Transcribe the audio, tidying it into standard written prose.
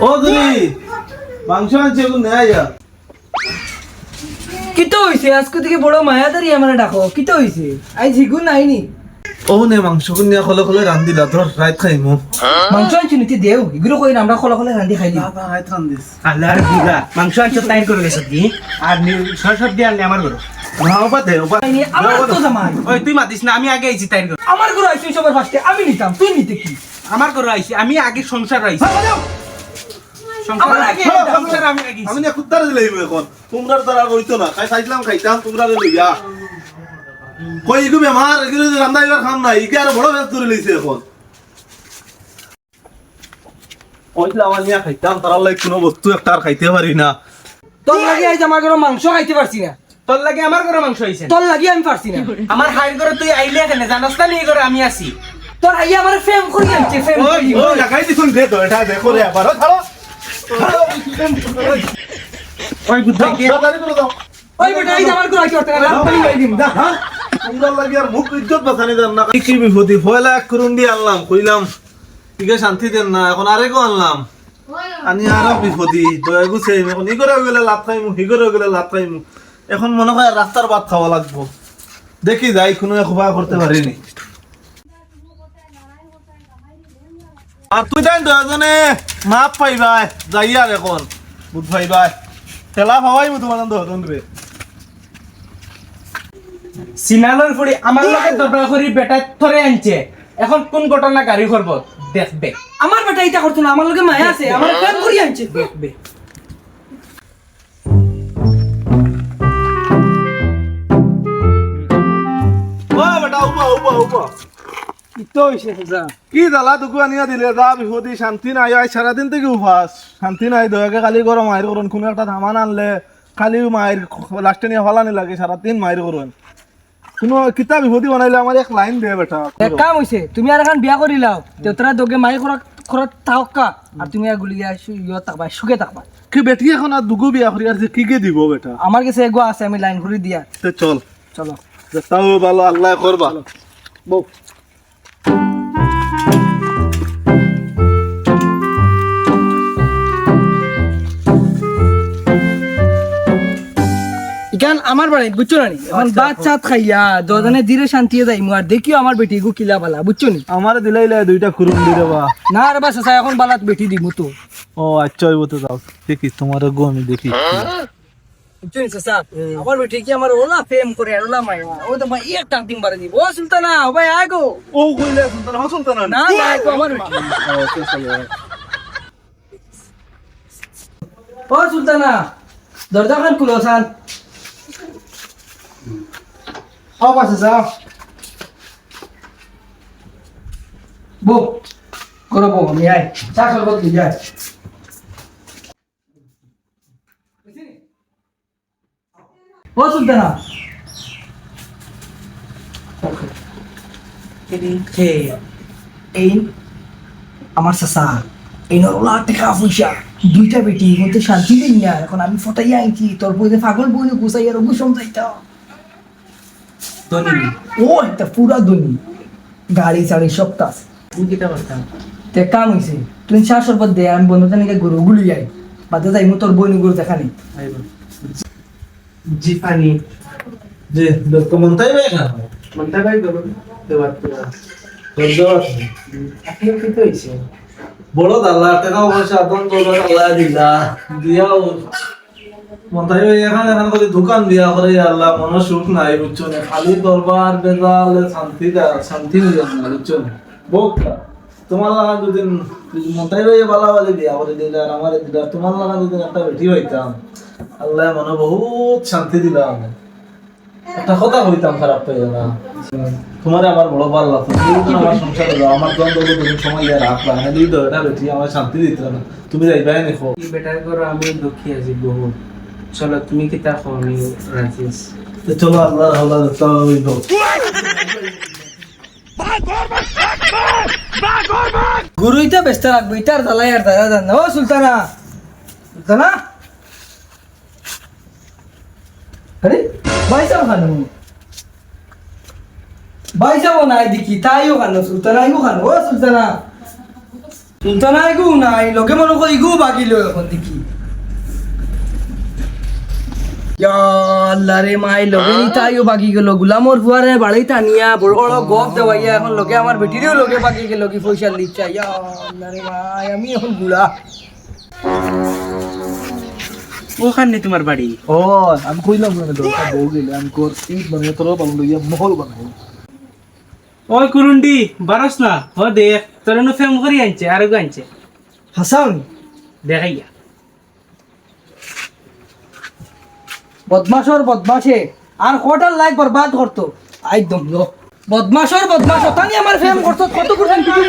ও তুমি মাংস আনছে কোন নেয়া কিতো হইছে আজকে থেকে বড় মায়াদারি আমার ডাকো কিতো হইছে আই জিগুন নাইনি ও নে মাংস কোন নিয়া খলে খলে রান্দিলা তোর রাইত খাইমু মাংস আনছি নিতে দেও এগুলো কই আমরা খলা খলা রান্ধি খাই দিই বাবা রাইত রান্দিস আল্লাহর বুড়া মাংস আনছো তাই করে গেছ কি আর সব দিয়ে আনলে আমার ঘর না ওপাতে ওপাতে আমার তো জামাই ওই তুই মাতিস না আমি আগে আইছি তাই ঘর আমার ঘর আইছি সবার ফার্স্টে আমি নিতাম তুই নিতে কি আমার ঘর আইছি আমি আগে সংসার আইছি আমার আগে সংসার আমি আগে আমি না কুত্তারে দিলাইব এখন তোমরা তারা রইতো না খাই খাইছিলাম খাইতাম তোমরা লইয়া কই ইগু বেমার এগুলো রান্দা এবার খাম না ইকে আর বড় বেশ ধরে লইছে এখন ওইলা আমার নিয়া খাইতাম তারা লাই কোনো বস্তু একটা আর খাইতে পারি না তোর লাগি আইজ আমার ঘর মাংস খাইতে পারছি না তোর লাগে আমার ঘরে মাংস আইছে তোর লাগি আমি পারছি না আমার হাইর ঘরে তুই আইলে এখানে জানাস না এই ঘরে আমি আছি তোর আইয়া আমার ফেম করি আনছে ফেম ওই ওই লাগাই দিছুন দে তো এটা দেখো রে আবার ছাড়ো ওই বুদ্ধ কে দাঁড়াই করে দাও ওই বেটা আইজ আমার ঘর আইছি ওটা রান্দি গাই দিম দা তোমরা লাগি আর মুখ ইজ্জত বাঁচানি দেন না কি বিপদি ফয়লা এক করুন দিয়ে আনলাম কইলাম ঠিক শান্তি দেন না এখন আরেকও আনলাম আনি আরো বিপদি দয়া গুছে এখন ই করে গেলে লাভ খাইমু হি করে গেলে লাভ খাইমু এখন মনে হয় রাস্তার ভাত খাওয়া লাগবো দেখি যাই কোনো খোবা করতে পারিনি আর তুই তাই দয়াজনে মাপ পাইবাই যাই আর এখন বুধ পাইবাই ঠেলা ভাবাই মতো মানে দহজন রে সিনালোর ফুড়ি আমার লগে দরবার করি বেটা ধরে আনছে এখন কোন ঘটনা গাড়ি করব দেখবে আমার বেটা এটা করতো না আমার লগে মায়া আছে আমার ফেম করি আনছে দেখবে ও বেটা উপা উপা উপা কিতো হইছে যা কি জ্বালা দুকু আনিয়া দিলে যা বিপদি শান্তি নাই আজ সারাদিন থেকে উপাস শান্তি নাই দয়াকে খালি করো মায়ের করুন কোনো একটা ধামান আনলে খালি মায়ের লাস্টে নিয়ে হলানি লাগে সারাদিন মায়ের করুন কোনো কিতা বিপদি বানাইলে আমার এক লাইন দে বেটা এক কাম হইছে তুমি আর এখন বিয়া করি লাও তোরা দগে মাই খরত থাকা আর তুমি আর গুলি ইয় থাকবা সুখে থাকবা কি বেটি এখন আর দুগু বিয়া করি আর যে কি দিব বেটা আমার কাছে এগো আছে আমি লাইন করে দিয়া তে চল চলো তাও ভালো আল্লাহ করবা বউ ইকান আমার বাড়ি বুঝছো না এখন ভাত চাত খাইয়া দজনে ধীরে শান্তি যাইমু আর দেখিও আমার বেটি গু কিলা বালা বুঝছো নি আমার দিলাইলে দুইটা খুরুন দি দেবা না রে বাস এখন বালাত বেটি দিমু তো ও আচ্ছা হইব তো যাও দেখি তোমার গো আমি দেখি বুঝছো নি চাচা আমার বেটি কি আমার ওলা প্রেম করে আর ওলা মায়া ও তো মাই এক টাক দিন বারে দিব ও সুলতানা ও ভাই আগো ও কইলে সুলতান হ সুলতান না না তো আমার বেটি ও সুলতানা দরজা খান খুলো সান ও পাশে যাও বো করো বো আমি আই চা সরবত দি যাই ও সুলতানা এই আমার চাচা এই নরলা টাকা পয়সা দুইটা বেটি মধ্যে শান্তি দিন না এখন আমি ফটাইয়া আইছি তোর বইতে পাগল বইনে গুছাই আর গুসম যাইতা ও একটা পুরা দনি গাড়ি চাড়ি সব কাজ তে কাম হইছে তুই চা সরবত দে আমি বন্ধু জানি গরু গুলি যাই বাদে যাই মু তোর বইনে গরু দেখানি জি পানি যে লোক মনটাই ভাই না মনটা ভাই গরম দেওয়ার আপনি কি হইছে বড় দাল্লা টাকা পয়সা আদন বড় আল্লাহ দিলা দিয়াও মনটাই ভাই এখন এখন করে দোকান দিয়া করে আল্লাহ মন সুখ নাই বুঝছো না খালি দরবার বেজালে শান্তি নিয়ে না বুঝছো না বোকা তোমার লাগা দুদিন মনটাই ভাই বালা বালি দিয়া করে দিলা আর আমার দিলা তোমার লাগা দুদিন একটা বেটি হইতাম আল্লাহ মনে বহুত শান্তি দিলা আমাকে একটা কথা হইতাম খারাপ পেয়ে না তোমার আমার বড় ভালো লাগতো তুমি আমার সংসারে যাও আমার দ্বন্দ্ব তুমি সময় দিয়ে রাখবা না দিই তো এটা বেটি আমার শান্তি দিত না তুমি যাইবাই দেখো কি বেটার করো আমি দুঃখী আছি বহু চলো তুমি কি তা আমি রাজি আছি তো চলো আল্লাহ আল্লাহ তাও হইব গুরুইটা ব্যস্ত রাখবো ইটার জ্বালাই আর দাদা জান ও সুলতানা সুলতানা আরে বাইসাও খানো বাইসাও নাই দেখি তাইও খানো সুলতানা আইও খানো ও সুলতানা চিন্তা নাই গু নাই লগে মনে করি ইগু বাগিল এখন দেখি ইয়া আল্লাহ রে মাই লগে নি তাইও বাগি গেল গুলামর ফুয়ারে বাড়ি টানিয়া বড় বড় গপ দেওয়াইয়া এখন লগে আমার বেটিরও লগে বাগি গেল কি পয়সা লিচা ইয়া আল্লাহ রে মাই আমি এখন গুলা ওখানে তোমার বাড়ি ও আমি কইলাম না দরকার বউ গেলে আমি কর ইট বানিয়ে তোর বাবু লইয়া মহল বানাই ওই কুরুন্ডি বারস না হ দেখ তোর নু ফেম করি আনছে আর গো আনছে হাসান দেখাইয়া বদমাশর বদমাশে আর কটার লাইক বরবাদ করতো একদম লো বদমাশর বদমাশ তানি আমার ফেম করতো কত করছেন কিছু